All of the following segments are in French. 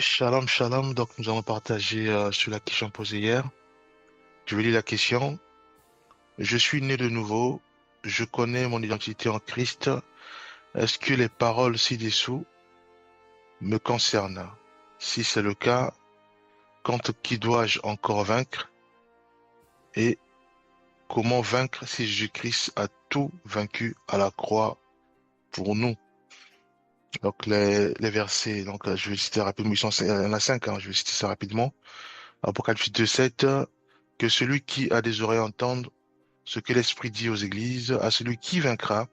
Shalom, shalom. Donc, nous allons partager sur la question posée hier. Je vais lire la question. Je suis né de nouveau. Je connais mon identité en Christ. Est-ce que les paroles ci-dessous me concernent? Si c'est le cas, contre qui dois-je encore vaincre? Et comment vaincre si Jésus-Christ a tout vaincu à la croix pour nous? Donc, les versets, donc, je vais citer rapidement. Il y en a cinq, hein, je vais citer ça rapidement. Apocalypse 2:7. Que celui qui a des oreilles entende ce que l'Esprit dit aux églises. À celui qui vaincra,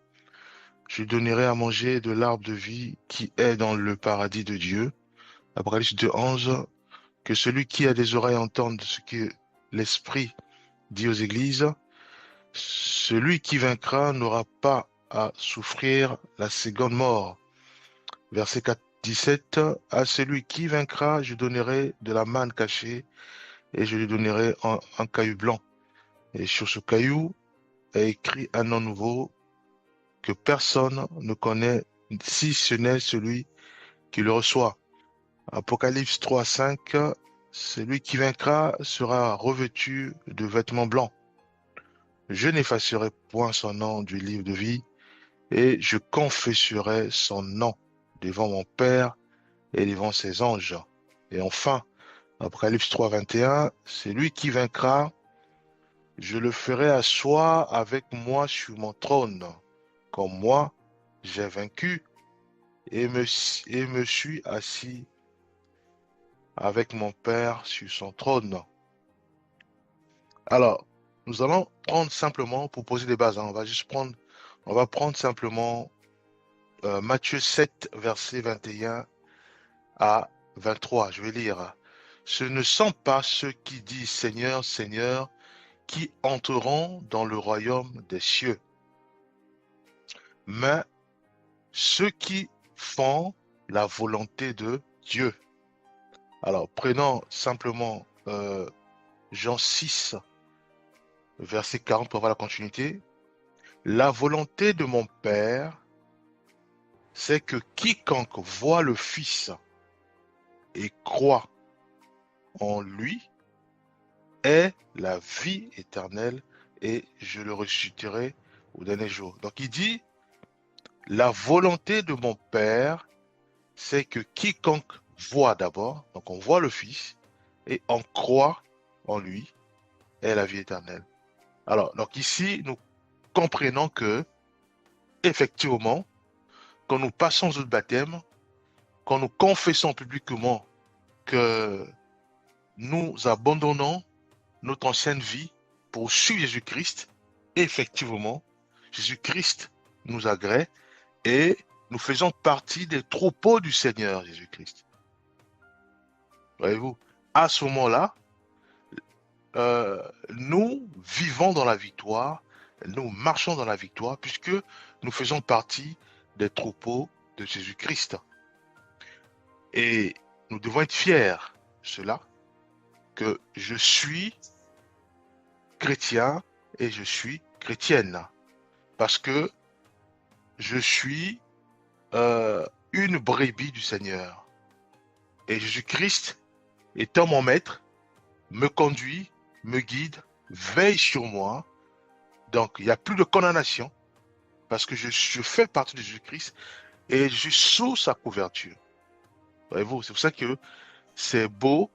je donnerai à manger de l'arbre de vie qui est dans le paradis de Dieu. Apocalypse 2:11. Que celui qui a des oreilles entende ce que l'Esprit dit aux églises. Celui qui vaincra n'aura pas à souffrir la seconde mort. Verset 17. À celui qui vaincra, je donnerai de la manne cachée et je lui donnerai un caillou blanc. Et sur ce caillou est écrit un nom nouveau que personne ne connaît si ce n'est celui qui le reçoit. Apocalypse 3:5. Celui qui vaincra sera revêtu de vêtements blancs. Je n'effacerai point son nom du livre de vie et je confesserai son nom devant mon Père et devant ses anges. Et enfin, Apocalypse 3:21. Celui qui vaincra, je le ferai asseoir avec moi sur mon trône, comme moi j'ai vaincu et me suis assis avec mon Père sur son trône. Alors, nous allons prendre simplement, pour poser des bases, hein, on va prendre simplement Matthieu 7, verset 21 à 23. Je vais lire. Ce ne sont pas ceux qui disent Seigneur, Seigneur, qui entreront dans le royaume des cieux, mais ceux qui font la volonté de Dieu. Alors, prenons simplement Jean 6, verset 40 pour voir la continuité. La volonté de mon Père, c'est que quiconque voit le Fils et croit en lui ait la vie éternelle et je le ressusciterai au dernier jour. Donc il dit, la volonté de mon Père, c'est que quiconque voit d'abord, donc on voit le Fils et on croit en lui, ait la vie éternelle. Alors, donc ici, nous comprenons que, effectivement, quand nous passons au baptême, quand nous confessons publiquement que nous abandonnons notre ancienne vie pour suivre Jésus-Christ, effectivement, Jésus-Christ nous agrée et nous faisons partie des troupeaux du Seigneur Jésus-Christ. Voyez-vous, à ce moment-là, nous vivons dans la victoire, nous marchons dans la victoire puisque nous faisons partie des troupeaux de Jésus-Christ. Et nous devons être fiers de cela, que je suis chrétien et je suis chrétienne. Parce que je suis une brebis du Seigneur. Et Jésus-Christ, étant mon maître, me conduit, me guide, veille sur moi. Donc, il n'y a plus de condamnation parce que je fais partie de Jésus-Christ et je suis sous sa couverture. Voyez-vous, c'est pour ça que c'est beau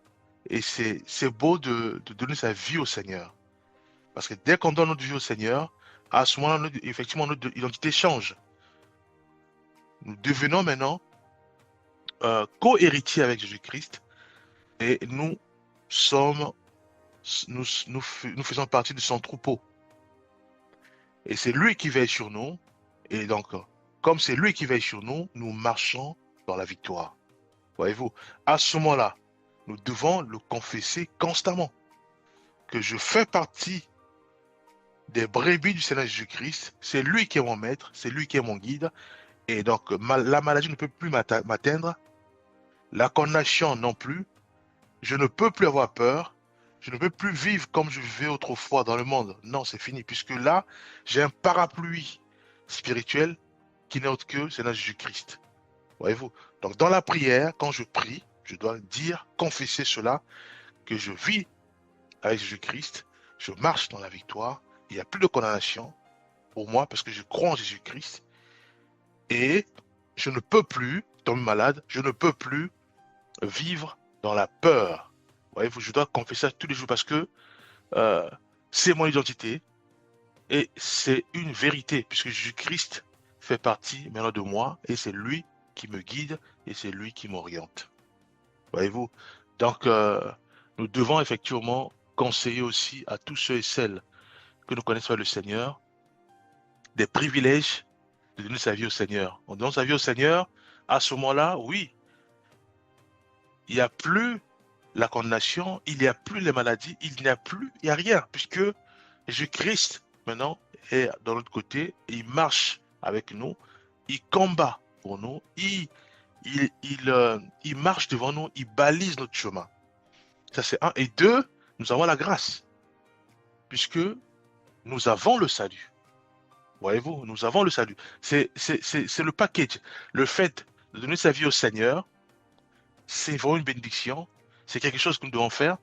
et c'est beau de donner sa vie au Seigneur. Parce que dès qu'on donne notre vie au Seigneur, à ce moment-là, effectivement, notre identité change. Nous devenons maintenant co-héritiers avec Jésus-Christ et sommes, nous faisons partie de son troupeau. Et c'est lui qui veille sur nous. Et donc, comme c'est lui qui veille sur nous, nous marchons dans la victoire. Voyez-vous, à ce moment-là, nous devons le confesser constamment. Que je fais partie des brebis du Seigneur Jésus-Christ. C'est lui qui est mon maître, c'est lui qui est mon guide. Et donc, la maladie ne peut plus m'atteindre. La condamnation non plus. Je ne peux plus avoir peur. Je ne peux plus vivre comme je vivais autrefois dans le monde. Non, c'est fini. Puisque là, j'ai un parapluie spirituel qui n'est autre que Seigneur Jésus-Christ. Voyez-vous? Donc, dans la prière, quand je prie, Je dois dire, confesser cela, que je vis avec Jésus-Christ, je marche dans la victoire, il n'y a plus de condamnation pour moi parce que je crois en Jésus-Christ et je ne peux plus tomber malade, je ne peux plus vivre dans la peur. Voyez, je dois confesser ça tous les jours parce que euh, c'est mon identité et c'est une vérité puisque Jésus-Christ fait partie maintenant de moi et c'est lui qui me guide et c'est lui qui m'oriente. Voyez-vous? Donc, nous devons effectivement conseiller aussi à tous ceux et celles que ne connaissent pas le Seigneur des privilèges de donner sa vie au Seigneur. En donnant sa vie au Seigneur, à ce moment-là, oui, il n'y a plus la condamnation, il n'y a plus les maladies, il n'y a plus, il n'y a rien, puisque Jésus-Christ, maintenant, est de l'autre côté, il marche avec nous, il combat pour nous, il marche devant nous, il balise notre chemin. Ça, c'est un. Et deux, nous avons la grâce, puisque nous avons le salut. Voyez-vous, nous avons le salut. C'est le package. Le fait de donner sa vie au Seigneur, c'est vraiment une bénédiction. C'est quelque chose que nous devons faire.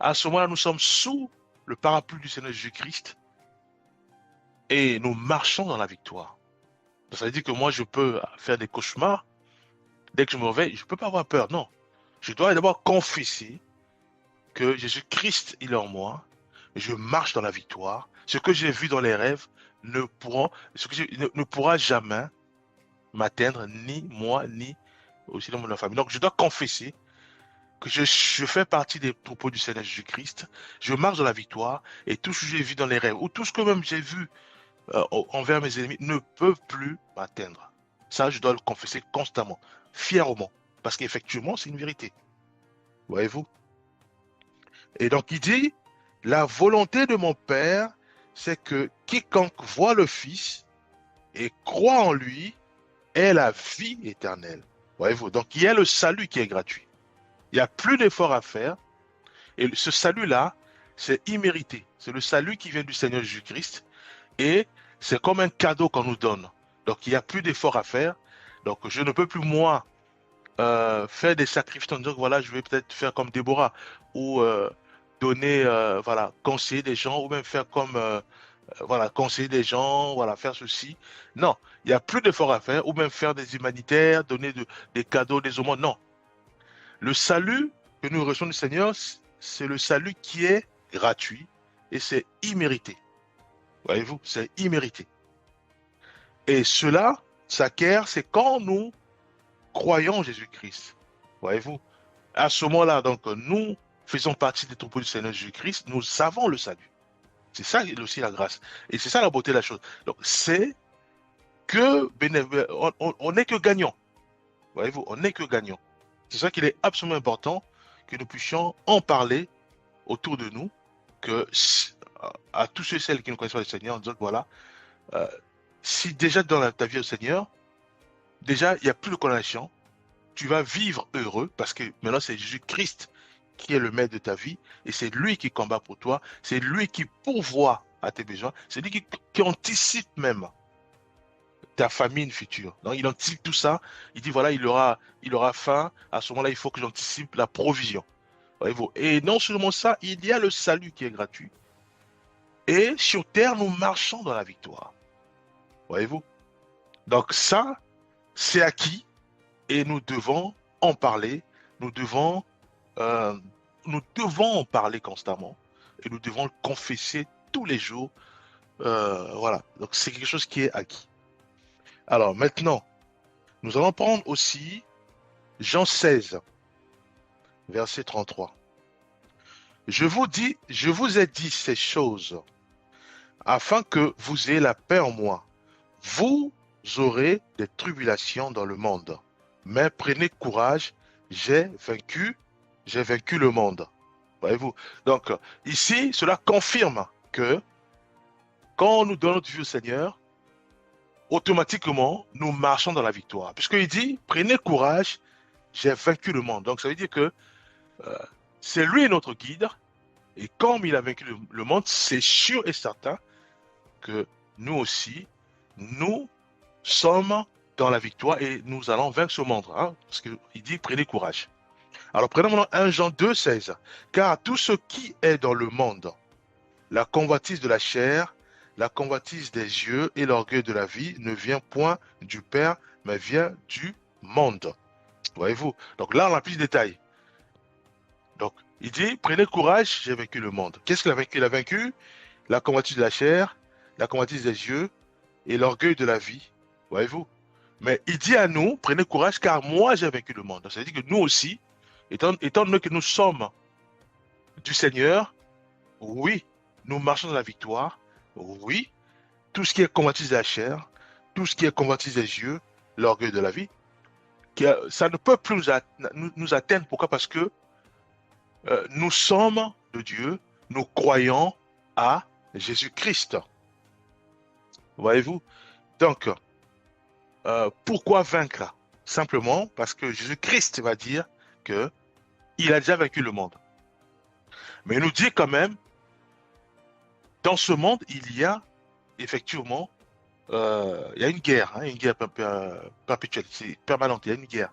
À ce moment-là, nous sommes sous le parapluie du Seigneur Jésus-Christ et nous marchons dans la victoire. Ça veut dire que moi, je peux faire des cauchemars. Dès que je me réveille, je ne peux pas avoir peur. Non. Je dois d'abord confesser que Jésus-Christ, il est en moi. Je marche dans la victoire. Ce que j'ai vu dans les rêves ne pourra jamais m'atteindre, ni moi, ni aussi dans ma famille. Donc, je dois confesser que je fais partie des troupeaux du Seigneur Jésus-Christ. Je marche dans la victoire et tout ce que j'ai vu dans les rêves, ou tout ce que même j'ai vu envers mes ennemis, ne peut plus m'atteindre. Ça, je dois le confesser constamment, fièrement, parce qu'effectivement, c'est une vérité. Voyez-vous? Et donc, il dit, la volonté de mon Père, c'est que quiconque voit le Fils et croit en lui ait la vie éternelle. Voyez-vous? Donc, il y a le salut qui est gratuit. Il n'y a plus d'effort à faire. Et ce salut-là, c'est immérité. C'est le salut qui vient du Seigneur Jésus-Christ. Et c'est comme un cadeau qu'on nous donne. Donc, il n'y a plus d'effort à faire. Donc, je ne peux plus, moi, faire des sacrifices en disant que voilà, je vais peut-être faire comme Déborah ou donner, voilà, conseiller des gens ou même faire comme, voilà, conseiller des gens, voilà, faire ceci. Non, il n'y a plus d'efforts à faire ou même faire des humanitaires, donner des cadeaux, des aumônes. Non. Le salut que nous recevons du Seigneur, c'est le salut qui est gratuit et c'est immérité. Voyez-vous, c'est immérité. Et cela s'acquiert, c'est quand nous croyons en Jésus-Christ. Voyez-vous, à ce moment-là, donc, nous faisons partie des troupeaux du Seigneur Jésus-Christ, nous avons le salut. C'est ça aussi la grâce. Et c'est ça la beauté de la chose. Donc, c'est que on n'est que gagnant. Voyez-vous, on n'est que gagnant. C'est ça qu'il est absolument important que nous puissions en parler autour de nous, que à tous ceux et celles qui ne connaissent pas le Seigneur, en disant que voilà, euh, si déjà dans ta vie au Seigneur, déjà il n'y a plus de condamnation, tu vas vivre heureux parce que maintenant c'est Jésus-Christ qui est le maître de ta vie et c'est lui qui combat pour toi, c'est lui qui pourvoit à tes besoins, c'est lui qui anticipe même ta famine future. Donc il anticipe tout ça, il dit voilà, il aura faim, à ce moment-là il faut que j'anticipe la provision. Voyez-vous. Et non seulement ça, il y a le salut qui est gratuit. Et sur terre, nous marchons dans la victoire. Voyez-vous. Donc ça, c'est acquis et nous devons en parler. Nous devons, euh, nous devons en parler constamment et nous devons le confesser tous les jours. Voilà. Donc c'est quelque chose qui est acquis. Alors maintenant, nous allons prendre aussi Jean 16, verset 33. Je vous ai dit ces choses afin que vous ayez la paix en moi. Vous aurez des tribulations dans le monde, mais prenez courage, j'ai vaincu le monde. Voyez-vous? Donc, ici, cela confirme que quand nous donnons notre vie au Seigneur, automatiquement, nous marchons dans la victoire. Puisqu'il dit, prenez courage, j'ai vaincu le monde. Donc, ça veut dire que euh, c'est lui notre guide, et comme il a vaincu le monde, c'est sûr et certain que nous aussi, nous sommes dans la victoire et nous allons vaincre ce monde. Hein, parce qu'il dit, prenez courage. Alors prenons maintenant 1 Jean 2, 16. Car tout ce qui est dans le monde, la convoitise de la chair, la convoitise des yeux et l'orgueil de la vie ne vient point du Père, mais vient du monde. Voyez-vous? Donc là, on a plus de détails. Donc, il dit, prenez courage, j'ai vaincu le monde. Qu'est-ce qu'il a vaincu? Il a vaincu la convoitise de la chair, la convoitise des yeux et l'orgueil de la vie. Voyez-vous? Mais il dit à nous, prenez courage, car moi j'ai vaincu le monde. Donc, ça veut dire que nous aussi, étant donné que nous sommes du Seigneur, oui, nous marchons dans la victoire. Oui, tout ce qui est convoitise de la chair, tout ce qui est convoitise des yeux, l'orgueil de la vie, ça ne peut plus nous atteindre. Pourquoi? Parce que nous sommes de Dieu, nous croyons à Jésus-Christ. Voyez-vous? Donc, pourquoi vaincre? Simplement parce que Jésus-Christ va dire que il a déjà vaincu le monde. Mais il nous dit quand même, dans ce monde, il y a effectivement il y a une guerre, hein, une guerre perpétuelle, c'est permanente, il y a une guerre.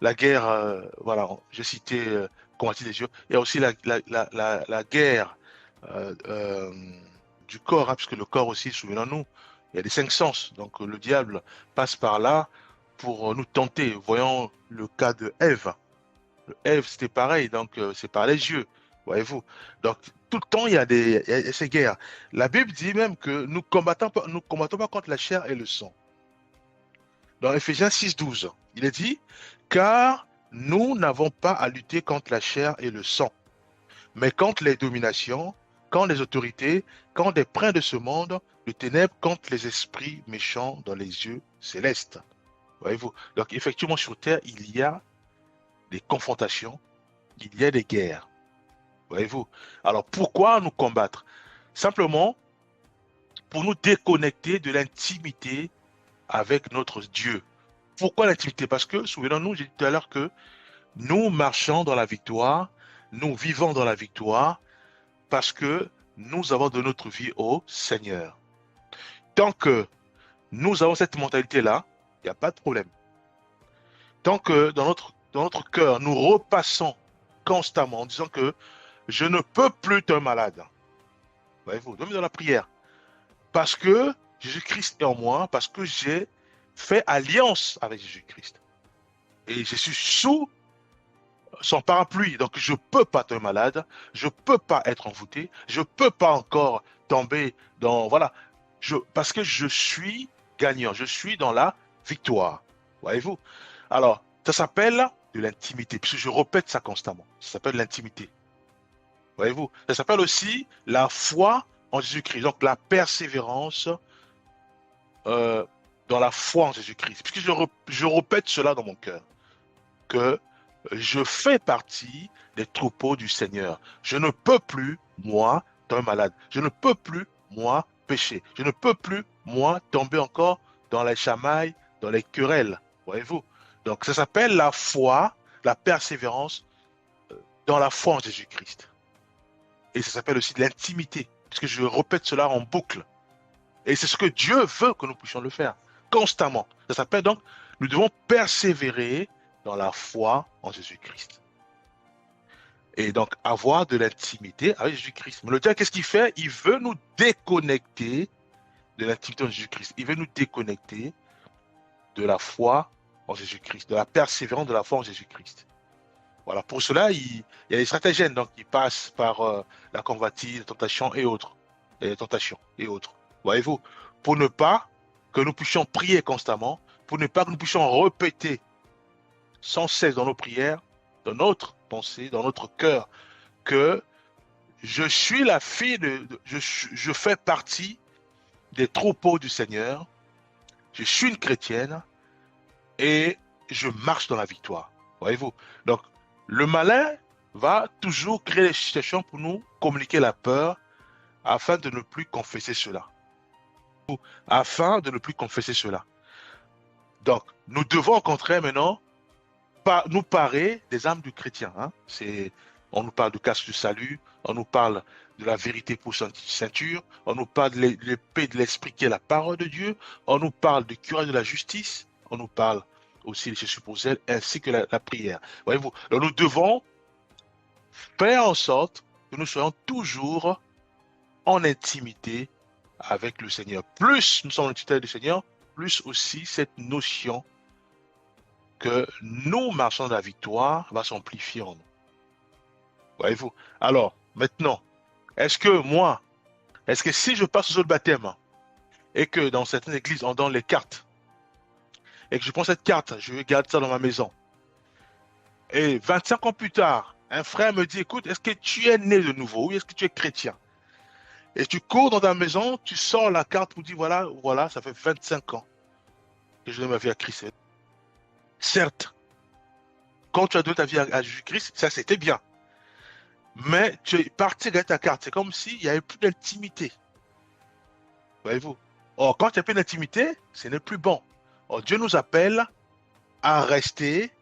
La guerre, voilà, j'ai cité combattre les yeux. Il y a aussi la guerre euh, du corps, hein, puisque le corps aussi, souvenons-nous, il y a les cinq sens. Donc le diable passe par là pour nous tenter. Voyons le cas de Ève. Ève, c'était pareil, donc c'est par les yeux, voyez-vous. Donc tout le temps, il y a ces guerres. La Bible dit même que nous combattons pas contre la chair et le sang. Dans Éphésiens 6, 12, il est dit, car nous n'avons pas à lutter contre la chair et le sang, mais contre les dominations, contre les autorités, contre les princes de ce monde, de ténèbres, contre les esprits méchants dans les yeux célestes. Voyez-vous? Donc effectivement, sur terre, il y a des confrontations, il y a des guerres. Voyez-vous? Alors pourquoi nous combattre? Simplement pour nous déconnecter de l'intimité avec notre Dieu. Pourquoi l'intimité? Parce que, souvenons-nous, j'ai dit tout à l'heure que nous marchons dans la victoire, nous vivons dans la victoire, parce que nous avons de notre vie au Seigneur. Tant que nous avons cette mentalité-là, il n'y a pas de problème. Tant que dans notre cœur, nous repassons constamment en disant que je ne peux plus être un malade. Voyez-vous, même dans la prière. Parce que Jésus-Christ est en moi, parce que j'ai fait alliance avec Jésus-Christ. Et je suis sous son parapluie. Donc, je ne peux pas être malade, je ne peux pas être envoûté, je ne peux pas encore tomber dans... Voilà. Parce que je suis gagnant, je suis dans la victoire. Voyez-vous? Alors, ça s'appelle de l'intimité, puisque je répète ça constamment. Ça s'appelle l'intimité. Voyez-vous? Ça s'appelle aussi la foi en Jésus-Christ. Donc, la persévérance euh, dans la foi en Jésus-Christ. Puisque je répète cela dans mon cœur, que je fais partie des troupeaux du Seigneur. Je ne peux plus, moi, tomber malade. Je ne peux plus, moi, pécher. Je ne peux plus, moi, tomber encore dans les chamailles, dans les querelles. Voyez-vous? Donc, ça s'appelle la foi, la persévérance dans la foi en Jésus-Christ. Et ça s'appelle aussi de l'intimité, puisque je répète cela en boucle. Et c'est ce que Dieu veut que nous puissions le faire, constamment. Ça s'appelle donc, nous devons persévérer dans la foi en Jésus-Christ. Et donc, avoir de l'intimité avec Jésus-Christ. Mais le diable, qu'est-ce qu'il fait? Il veut nous déconnecter de l'intimité en Jésus-Christ. Il veut nous déconnecter de la foi en Jésus-Christ, de la persévérance de la foi en Jésus-Christ. Voilà, pour cela, il y a des stratagèmes. Donc, il passe par la convoitise, la tentation et autres. Les tentations et autres. Voyez-vous? Pour ne pas que nous puissions prier constamment, pour ne pas que nous puissions répéter sans cesse dans nos prières, dans notre pensée, dans notre cœur, que je suis la fille je fais partie des troupeaux du Seigneur, je suis une chrétienne et je marche dans la victoire. Voyez-vous? Donc, le malin va toujours créer des situations pour nous communiquer la peur afin de ne plus confesser cela. Afin de ne plus confesser cela. Donc, nous devons au contraire maintenant nous parer des armes du chrétien. Hein. On nous parle du casque du salut, on nous parle de la vérité pour ceinture, on nous parle de l'épée de l'esprit qui est la parole de Dieu, on nous parle du cuirasse de la justice, on nous parle aussi les chaussures pour zèle, ainsi que la prière. Voyez-vous? Donc nous devons faire en sorte que nous soyons toujours en intimité avec le Seigneur. Plus nous sommes en intimité avec le Seigneur, plus aussi cette notion que nous marchons dans la victoire va s'amplifier en nous. Voyez-vous? Alors, maintenant, est-ce que si je passe aux autres baptêmes et que dans certaines églises on donne les cartes et que je prends cette carte, je garde ça dans ma maison et 25 ans plus tard, un frère me dit, écoute, est-ce que tu es né de nouveau ou est-ce que tu es chrétien? Et tu cours dans ta maison, tu sors la carte pour dire, voilà, voilà, ça fait 25 ans que je donne ma vie à Christ. Certes, quand tu as donné ta vie à Jésus-Christ, ça c'était bien. Mais tu es parti avec ta carte. C'est comme s'il n'y avait plus d'intimité. Voyez-vous? Or, quand il n'y a plus d'intimité, ce n'est plus bon. Or, Dieu nous appelle à rester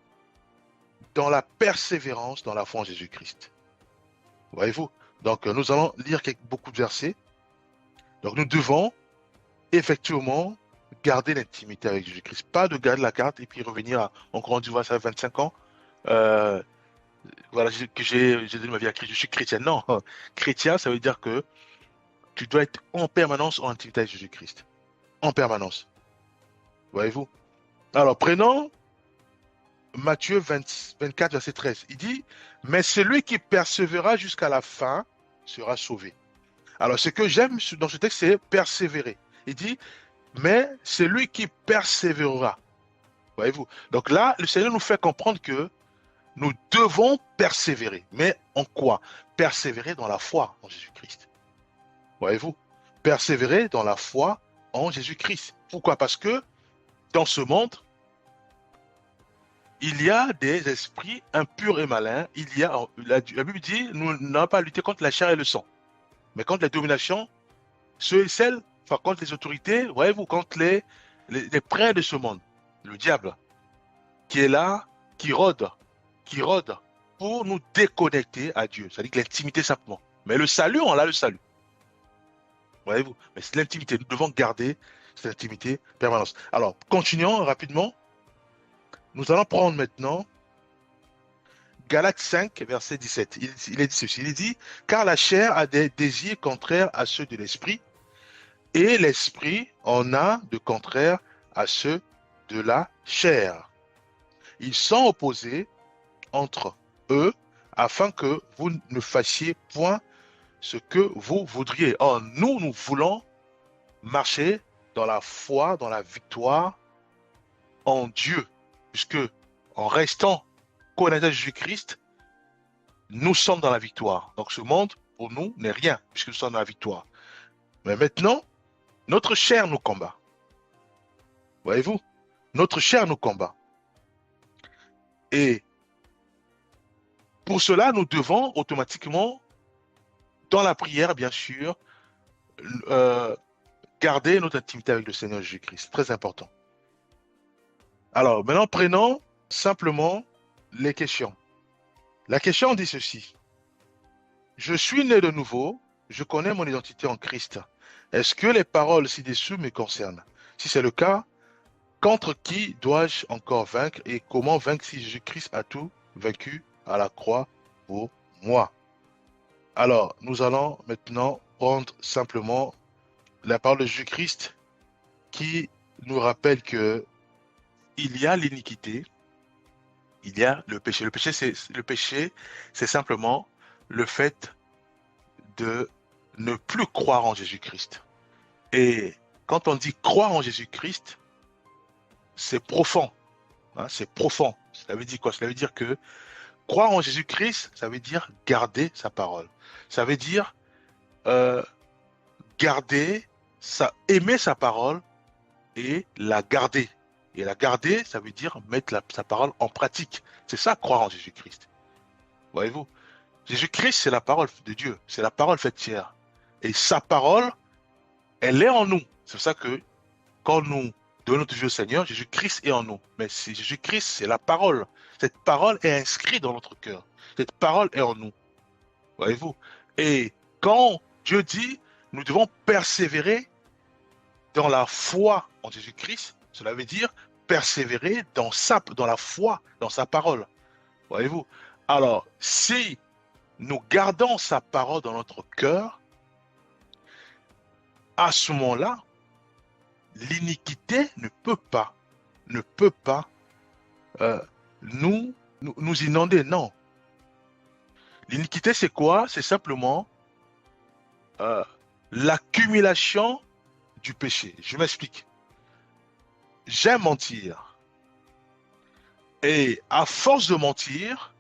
dans la persévérance dans la foi en Jésus-Christ. Voyez-vous? Donc, nous allons lire beaucoup de versets. Donc, nous devons effectivement garder l'intimité avec Jésus-Christ. Pas de garder la carte et puis revenir à, encore on dit, voilà, ça fait 25 ans. Voilà, que j'ai donné ma vie à Christ. Je suis chrétien. Non, chrétien, ça veut dire que tu dois être en permanence en intimité avec Jésus-Christ. En permanence. Voyez-vous? Alors, prenons Matthieu 24, verset 13. Il dit, mais celui qui persévérera jusqu'à la fin sera sauvé. Alors, ce que j'aime dans ce texte, c'est persévérer. Il dit, mais celui qui persévérera. Voyez-vous? Donc là, le Seigneur nous fait comprendre que nous devons persévérer. Mais en quoi? Persévérer dans la foi en Jésus-Christ. Voyez-vous? Persévérer dans la foi en Jésus-Christ. Pourquoi? Parce que dans ce monde, il y a des esprits impurs et malins. La Bible dit, nous n'avons pas à lutter contre la chair et le sang, mais contre les dominations, ceux et celles, enfin contre les autorités, voyez-vous, contre les princes de ce monde, le diable, qui est là, qui rôde pour nous déconnecter à Dieu. C'est-à-dire que l'intimité simplement. Mais le salut, on a le salut. Voyez-vous? Mais c'est l'intimité. Nous devons garder cette intimité permanente. Alors, continuons rapidement. Nous allons prendre maintenant Galates 5, verset 17. Il est dit ceci. Il est dit, car la chair a des désirs contraires à ceux de l'esprit, et l'esprit en a de contraires à ceux de la chair. Ils sont opposés entre eux, afin que vous ne fassiez point ce que vous voudriez. Or, nous voulons marcher dans la foi, dans la victoire en Dieu, puisque en restant connectés à Jésus-Christ, nous sommes dans la victoire. Donc ce monde, pour nous, n'est rien, puisque nous sommes dans la victoire. Mais maintenant, notre chair nous combat. Voyez-vous? Notre chair nous combat. Et pour cela, nous devons automatiquement, dans la prière, bien sûr, garder notre intimité avec le Seigneur Jésus-Christ. Très important. Alors, maintenant, prenons simplement les questions. La question dit ceci. Je suis né de nouveau, je connais mon identité en Christ. Est-ce que les paroles ci-dessous me concernent? Si c'est le cas, contre qui dois-je encore vaincre et comment vaincre si Jésus-Christ a tout vaincu à la croix pour moi? Alors, nous allons maintenant prendre simplement la parole de Jésus-Christ qui nous rappelle que il y a l'iniquité, il y a le péché. Le péché, c'est simplement le fait de ne plus croire en Jésus-Christ. Et quand on dit croire en Jésus-Christ, c'est profond. Hein, c'est profond. Ça veut dire quoi? Ça veut dire que croire en Jésus-Christ, ça veut dire garder sa parole. Ça veut dire aimer sa parole et la garder. Et la garder, ça veut dire mettre sa parole en pratique. C'est ça, croire en Jésus-Christ. Voyez-vous? Jésus-Christ, c'est la parole de Dieu. C'est la parole faite chair. Et sa parole, elle est en nous. C'est pour ça que quand nous donnons notre vie au Seigneur, Jésus-Christ est en nous. Mais c'est Jésus-Christ, c'est la parole. Cette parole est inscrite dans notre cœur. Cette parole est en nous. Voyez-vous? Et quand Dieu dit, nous devons persévérer dans la foi en Jésus-Christ, cela veut dire persévérer dans la foi, dans sa parole. Voyez-vous? Alors, si nous gardons sa parole dans notre cœur, à ce moment-là, l'iniquité ne peut pas euh, nous inonder. Non. L'iniquité, c'est quoi? C'est simplement euh, l'accumulation du péché. Je m'explique. J'aime mentir. Et à force de mentir,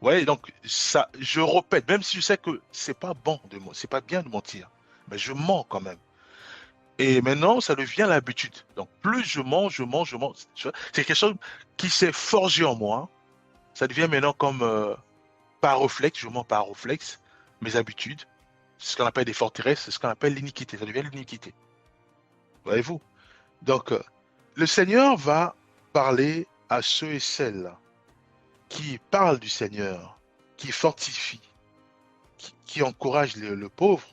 ouais, donc ça, je répète, même si je sais que c'est pas bon de mentir, c'est pas bien de mentir, mais je mens quand même. Et maintenant, ça devient l'habitude. Donc plus je mens, je mens, je mens. Tu vois, c'est quelque chose qui s'est forgé en moi. Ça devient maintenant comme par réflexe, je mens par réflexe, mes habitudes. C'est ce qu'on appelle des forteresses, c'est ce qu'on appelle l'iniquité. Ça devient l'iniquité. Voyez-vous? Donc, le Seigneur va parler à ceux et celles qui parlent du Seigneur, qui fortifient, qui encouragent le pauvre.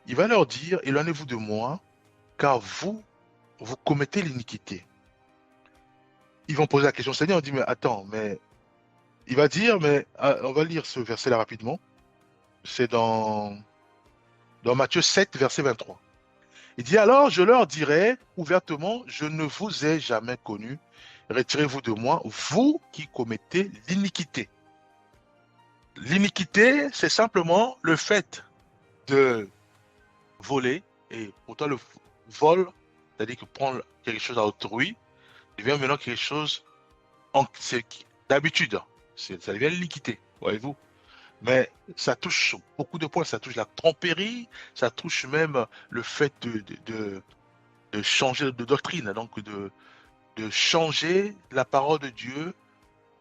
Il va leur dire, éloignez-vous de moi, car vous commettez l'iniquité. Ils vont poser la question au Seigneur, on dit, mais attends, mais il va dire, mais on va lire ce verset-là rapidement. C'est dans Matthieu 7, verset 23. Il dit alors, je leur dirai ouvertement, je ne vous ai jamais connu. Retirez-vous de moi, vous qui commettez l'iniquité. L'iniquité, c'est simplement le fait de voler. Et pour toi, le vol, c'est-à-dire que prendre quelque chose à autrui, devient maintenant quelque chose d'habitude. Ça devient l'iniquité, voyez-vous. Mais ça touche beaucoup de points. Ça touche la tromperie, ça touche même le fait de changer de doctrine, donc de changer la parole de Dieu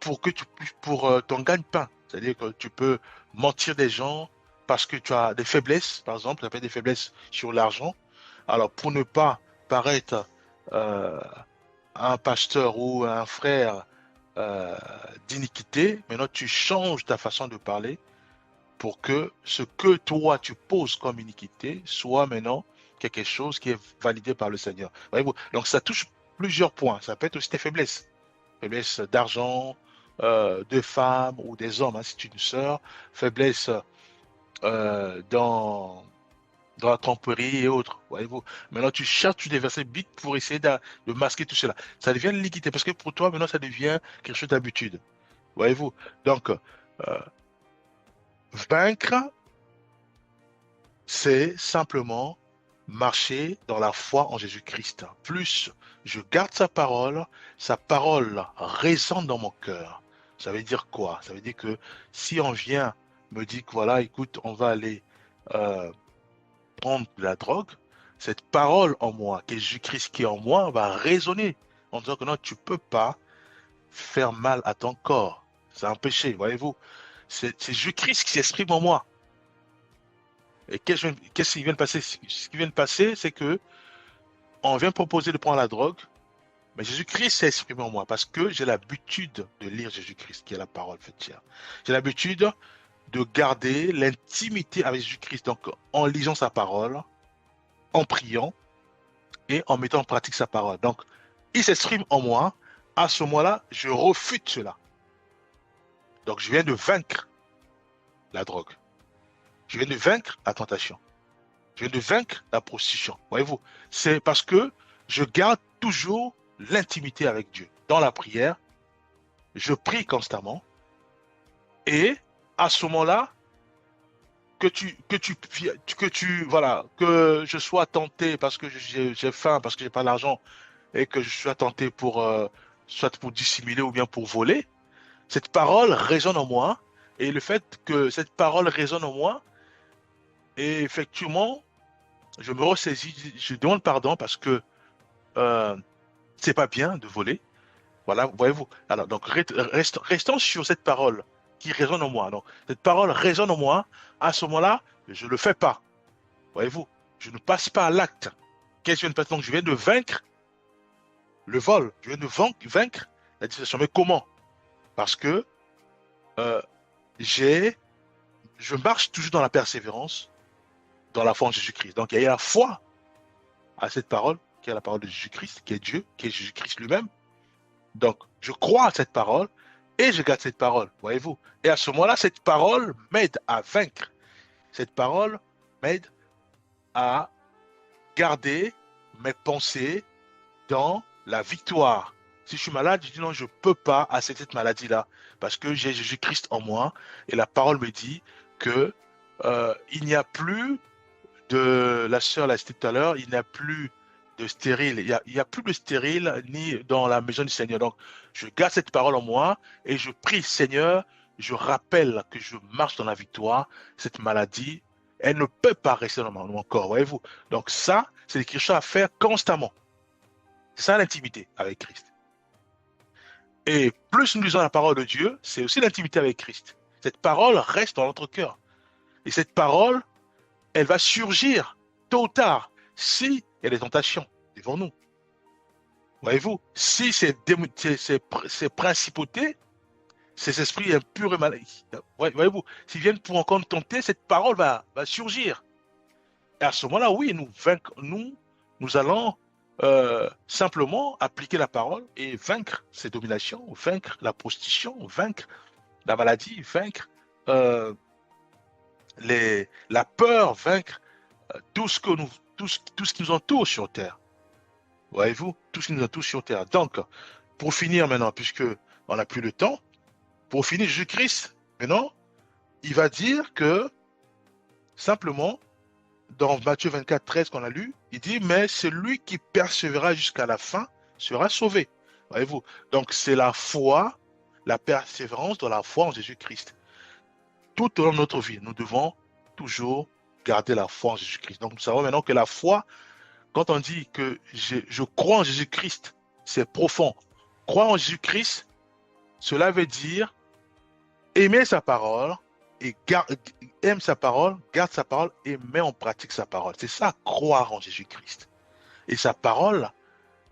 pour que tu puisses, pour ton gagne-pain. C'est-à-dire que tu peux mentir des gens parce que tu as des faiblesses, par exemple, ça peut être des faiblesses sur l'argent. Alors, pour ne pas paraître euh, un pasteur ou un frère euh, d'iniquité, maintenant tu changes ta façon de parler pour que ce que toi tu poses comme iniquité soit maintenant quelque chose qui est validé par le Seigneur. Voyez-vous? Donc ça touche plusieurs points. Ça peut être aussi tes faiblesses. Faiblesse d'argent, de femmes ou des hommes, hein, si tu es une sœur. Faiblesse dans la tromperie et autres. Voyez-vous? Maintenant, tu cherches des versets bibliques pour essayer de masquer tout cela. Ça devient l'iniquité parce que pour toi, maintenant, ça devient quelque chose d'habitude. Voyez-vous? Donc, vaincre, c'est simplement marcher dans la foi en Jésus-Christ. Plus je garde sa parole résonne dans mon cœur. Ça veut dire quoi? Ça veut dire que si on vient me dire que voilà, écoute, on va aller euh, prendre de la drogue, cette parole en moi, qui est Jésus-Christ qui est en moi, va résonner en disant que non, tu peux pas faire mal à ton corps. C'est un péché, voyez-vous. C'est Jésus-Christ qui s'exprime en moi. Et qu'est-ce qui vient de passer? Ce qui vient de passer, c'est que on vient proposer de prendre la drogue, mais Jésus-Christ s'est exprimé en moi parce que j'ai l'habitude de lire Jésus-Christ, qui est la parole faite chair. J'ai l'habitude de garder l'intimité avec Jésus-Christ, donc en lisant sa parole, en priant et en mettant en pratique sa parole. Donc, il s'exprime en moi. À ce moment-là, je refute cela. Donc, je viens de vaincre la drogue. Je viens de vaincre la tentation. Je viens de vaincre la prostitution. Voyez-vous, c'est parce que je garde toujours l'intimité avec Dieu. Dans la prière, je prie constamment. Et à ce moment-là, voilà, que je sois tenté parce que j'ai faim, parce que j'ai pas d'argent, et que je sois tenté pour, soit pour dissimuler ou bien pour voler, cette parole résonne en moi. Et le fait que cette parole résonne en moi, et effectivement, je me ressaisis, je demande pardon parce que euh, c'est pas bien de voler. Voilà, voyez-vous. Alors, donc, restons sur cette parole qui résonne en moi. Donc, cette parole résonne en moi. À ce moment-là, je ne le fais pas. Voyez-vous, je ne passe pas à l'acte. Qu'est-ce que je viens de passer? Donc, je viens de vaincre le vol. Je viens de vaincre la distraction. Mais comment? Parce que euh, j'ai, je marche toujours dans la persévérance, dans la foi en Jésus-Christ. Donc, il y a la foi à cette parole, qui est la parole de Jésus-Christ, qui est Dieu, qui est Jésus-Christ lui-même. Donc, je crois à cette parole et je garde cette parole, voyez-vous. Et à ce moment-là, cette parole m'aide à vaincre. Cette parole m'aide à garder mes pensées dans la victoire. Si je suis malade, je dis non, je ne peux pas accepter cette maladie-là parce que j'ai Jésus-Christ en moi et la parole me dit que il n'y a plus de, la sœur l'a cité tout à l'heure, il n'y a plus de stérile, il y a plus de stérile ni dans la maison du Seigneur. Donc, je garde cette parole en moi et je prie, Seigneur, je rappelle que je marche dans la victoire. Cette maladie, elle ne peut pas rester dans mon corps, voyez-vous. Donc ça, c'est quelque chose à faire constamment. C'est ça l'intimité avec Christ. Et plus nous lisons la parole de Dieu, c'est aussi l'intimité avec Christ. Cette parole reste dans notre cœur. Et cette parole, elle va surgir tôt ou tard si il y a des tentations devant nous. Voyez-vous, si ces principautés, ces esprits impurs et maléfiques, voyez-vous, s'ils viennent pour encore nous tenter, cette parole va surgir. Et à ce moment-là, oui, nous allons simplement appliquer la parole et vaincre ces dominations, vaincre la prostitution, vaincre la maladie, vaincre euh, la peur, vaincre tout ce que nous, tout ce qui nous entoure sur Terre. Voyez-vous, tout ce qui nous entoure sur Terre. Donc, pour finir maintenant, puisque on n'a plus le temps, pour finir, Jésus-Christ, maintenant, il va dire que simplement, dans Matthieu 24, 13 qu'on a lu, il dit, mais celui qui persévérera jusqu'à la fin sera sauvé. Voyez-vous, donc c'est la foi, la persévérance dans la foi en Jésus-Christ. Tout au long de notre vie, nous devons toujours garder la foi en Jésus-Christ. Donc nous savons maintenant que la foi, quand on dit que je crois en Jésus-Christ, c'est profond. Croire en Jésus-Christ, cela veut dire aimer sa parole et aime sa parole, garde sa parole et met en pratique sa parole. C'est ça, croire en Jésus-Christ. Et sa parole,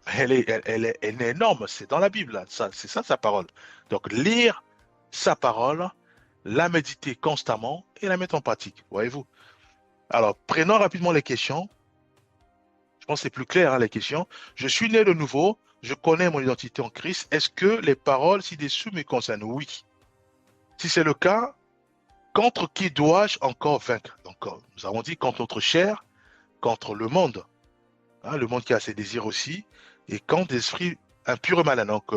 elle est énorme, c'est dans la Bible, c'est ça sa parole. Donc lire sa parole, la méditer constamment et la mettre en pratique, voyez-vous. Alors, prenons rapidement les questions. Je pense que c'est plus clair, hein, les questions. Je suis né de nouveau, je connais mon identité en Christ. Est-ce que les paroles ci-dessous me concernent? Oui. Si c'est le cas, contre qui dois-je encore vaincre? Donc, nous avons dit contre notre chair, contre le monde. Hein, le monde qui a ses désirs aussi, et contre l'esprit impur et malin. Donc,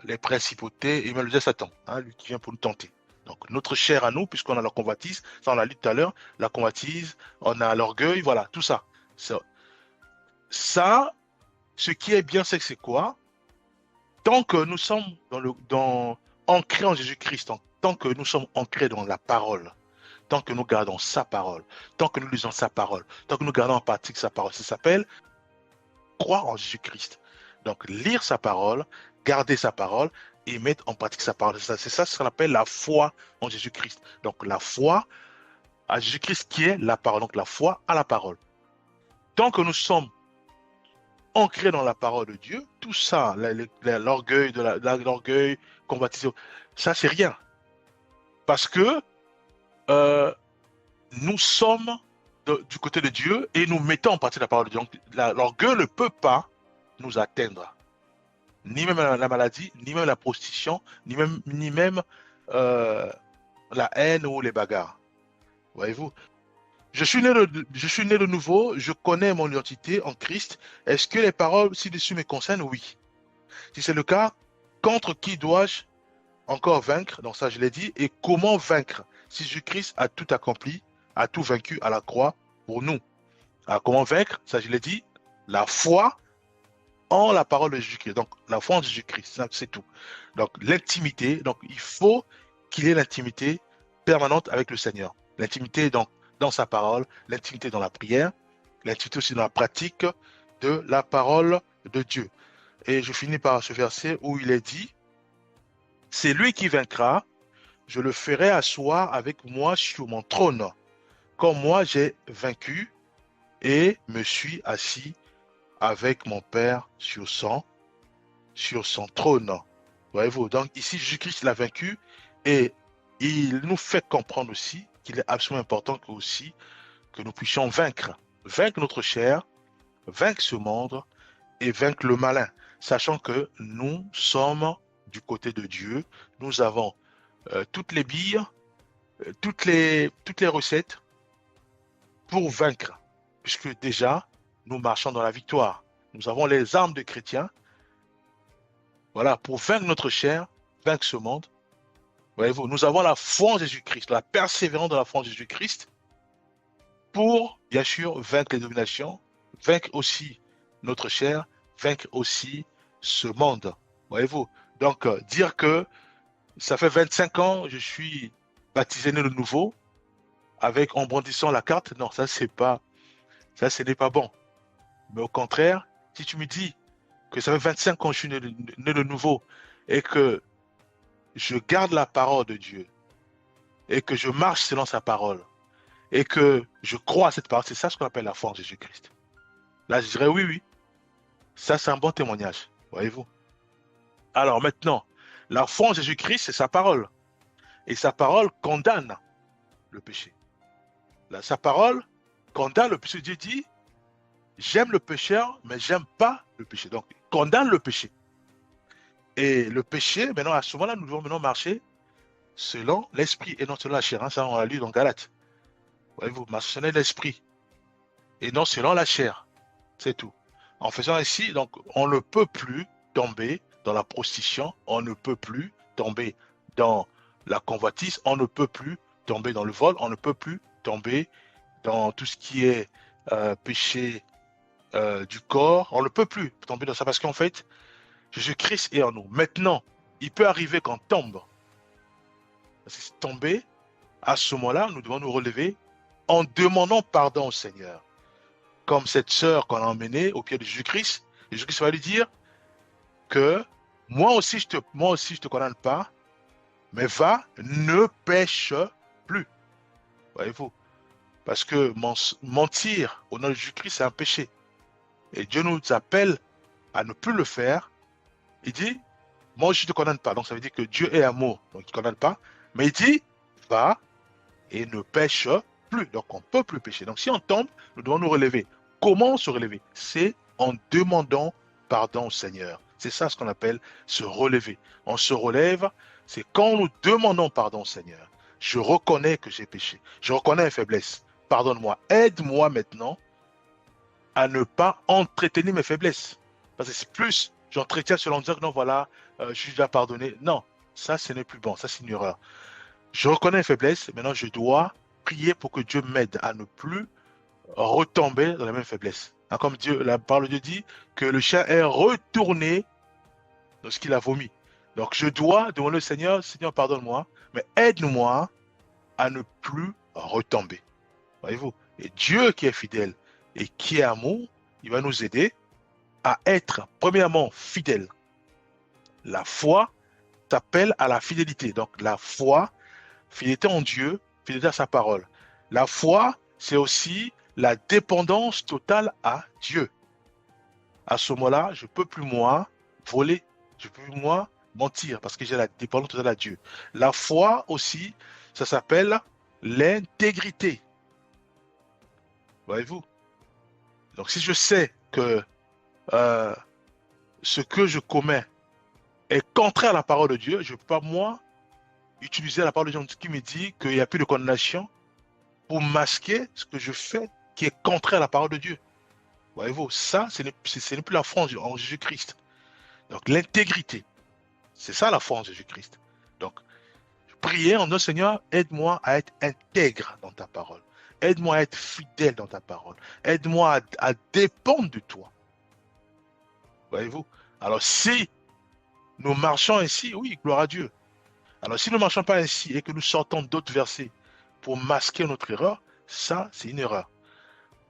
les principautés et même le Satan, hein, lui qui vient pour nous tenter. Donc, notre chair à nous, puisqu'on a la convoitise, ça on l'a lu tout à l'heure, la convoitise, on a l'orgueil, voilà, tout ça. Ça, ce qui est bien, c'est que c'est quoi? Tant que nous sommes ancrés en Jésus-Christ, tant que nous sommes ancrés dans la parole, tant que nous gardons sa parole, tant que nous lisons sa parole, tant que nous gardons en pratique sa parole, ça s'appelle croire en Jésus-Christ. Donc, lire sa parole, garder sa parole et mettre en pratique sa parole. C'est ça ce qu'on appelle la foi en Jésus-Christ. Donc, la foi à Jésus-Christ qui est la parole. Donc, la foi à la parole. Tant que nous sommes ancrés dans la parole de Dieu, tout ça, l'orgueil, l'orgueil, combatisme, ça, c'est rien. Parce que nous sommes du côté de Dieu et nous mettons en pratique la parole de Dieu. Donc, l'orgueil ne peut pas nous atteindre. Ni même la maladie, ni même la prostitution, ni même la haine ou les bagarres. Voyez-vous? Je suis né de nouveau, je connais mon identité en Christ. Est-ce que les paroles ci-dessus me concernent? Oui. Si c'est le cas, contre qui dois-je encore vaincre? Donc ça, je l'ai dit. Et comment vaincre? Si Jésus-Christ a tout accompli, a tout vaincu à la croix pour nous. Alors, comment vaincre? Ça, je l'ai dit. La foi en la parole de Jésus-Christ. Donc, la foi en Jésus-Christ, c'est tout. Donc, l'intimité. Donc, il faut qu'il y ait l'intimité permanente avec le Seigneur. L'intimité, donc, dans sa parole, l'intimité dans la prière, l'intimité aussi dans la pratique de la parole de Dieu. Et je finis par ce verset où il est dit, c'est lui qui vaincra, je le ferai asseoir avec moi sur mon trône, comme moi j'ai vaincu et me suis assis avec mon Père sur son trône. Voyez-vous, donc ici Jésus-Christ l'a vaincu et il nous fait comprendre aussi qu'il est absolument important que nous puissions vaincre notre chair, vaincre ce monde et vaincre le malin. sachant que nous sommes du côté de Dieu. Nous avons toutes les billes, toutes les recettes pour vaincre, puisque déjà, nous marchons dans la victoire. Nous avons les armes de chrétiens, voilà, pour vaincre notre chair, vaincre ce monde. Voyez-vous, nous avons la foi en Jésus-Christ, la persévérance de la foi en Jésus-Christ, pour, bien sûr, vaincre les dominations, vaincre aussi notre chair, vaincre aussi ce monde. Voyez-vous, donc dire que ça fait 25 ans, je suis baptisé né de nouveau, avec en brandissant la carte, non, ça c'est pas, ça ce n'est pas bon. Mais au contraire, si tu me dis que ça fait 25 ans que je suis né de nouveau et que je garde la parole de Dieu et que je marche selon sa parole et que je crois à cette parole, c'est ça ce qu'on appelle la foi en Jésus-Christ. Là, je dirais oui, oui, ça c'est un bon témoignage, voyez-vous. Alors maintenant, la foi en Jésus-Christ, c'est sa parole. Et sa parole condamne le péché. Là, sa parole condamne le péché. Dieu dit, j'aime le pécheur, mais j'aime pas le péché. Donc, il condamne le péché. Et le péché, maintenant, à ce moment-là, nous devons maintenant marcher selon l'esprit et non selon la chair. Hein, ça, on l'a lu dans Galates. Voyez-vous, marcher selon l'esprit et non selon la chair. C'est tout. En faisant ainsi, donc, on ne peut plus tomber dans la prostitution, on ne peut plus tomber dans la convoitise, on ne peut plus tomber dans le vol, on ne peut plus tomber dans tout ce qui est péché du corps, on ne peut plus tomber dans ça parce qu'en fait, Jésus-Christ est en nous. Maintenant, il peut arriver qu'on tombe. C'est tomber, à ce moment-là, nous devons nous relever en demandant pardon au Seigneur. Comme cette sœur qu'on a emmenée au pied de Jésus-Christ, Jésus-Christ va lui dire que moi aussi je te condamne pas, mais va, ne pêche plus. Voyez-vous? Parce que mentir au nom de Jésus-Christ, c'est un péché. Et Dieu nous appelle à ne plus le faire. Il dit, moi je ne te condamne pas. Donc ça veut dire que Dieu est amour, donc il ne condamne pas. Mais il dit, va et ne pêche plus. Donc on ne peut plus pécher. Donc si on tombe, nous devons nous relever. Comment se relever? C'est en demandant pardon au Seigneur. C'est ça ce qu'on appelle se relever. On se relève, c'est quand nous demandons pardon au Seigneur. Je reconnais que j'ai péché. Je reconnais une faiblesse. Pardonne-moi. Aide-moi maintenant à ne pas entretenir mes faiblesses. Parce que c'est plus, j'entretiens selon dire que non, voilà, je suis déjà pardonné. Non, ça, ce n'est plus bon. Ça, c'est une erreur. Je reconnais une faiblesse. Maintenant, je dois prier pour que Dieu m'aide à ne plus retomber dans la même faiblesse. Hein, comme Dieu, la parole de Dieu dit que le chien est retourné dans ce qu'il a vomi. Donc, je dois demander au Seigneur, Seigneur, pardonne-moi, mais aide-moi à ne plus retomber. Voyez-vous? Et Dieu qui est fidèle et qui est amour, il va nous aider à être, premièrement, fidèle. La foi t'appelle à la fidélité. Donc, la foi, fidélité en Dieu, fidélité à sa parole. La foi, c'est aussi la dépendance totale à Dieu. À ce moment-là, je ne peux plus moi voler, je ne peux plus moi mentir parce que j'ai la dépendance totale à Dieu. La foi aussi, ça s'appelle l'intégrité. Voyez-vous? Donc si je sais que ce que je commets est contraire à la parole de Dieu, je ne peux pas moi utiliser la parole de Dieu qui me dit qu'il n'y a plus de condamnation pour masquer ce que je fais qui est contraire à la parole de Dieu. Voyez-vous, ça, ce n'est plus la foi en Jésus-Christ. Donc, l'intégrité, c'est ça la foi en Jésus-Christ. Donc, prier en notre Seigneur, aide-moi à être intègre dans ta parole. Aide-moi à être fidèle dans ta parole. Aide-moi à dépendre de toi. Voyez-vous? Alors, si nous marchons ainsi, oui, gloire à Dieu. Alors, si nous ne marchons pas ainsi et que nous sortons d'autres versets pour masquer notre erreur, ça, c'est une erreur.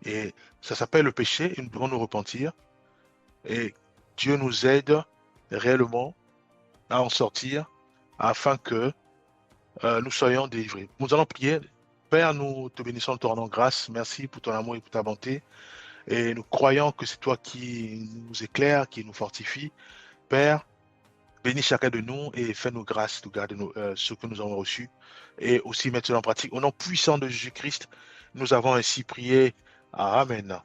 Et ça s'appelle le péché et nous devons nous repentir. Et Dieu nous aide réellement à en sortir afin que nous soyons délivrés. Nous allons prier. Père, nous te bénissons, te rendons grâce. Merci pour ton amour et pour ta bonté. Et nous croyons que c'est toi qui nous éclaires, qui nous fortifie. Père, bénis chacun de nous et fais-nous grâce de garder ce que nous avons reçu et aussi mettre cela en pratique. Au nom puissant de Jésus-Christ, nous avons ainsi prié. Amen.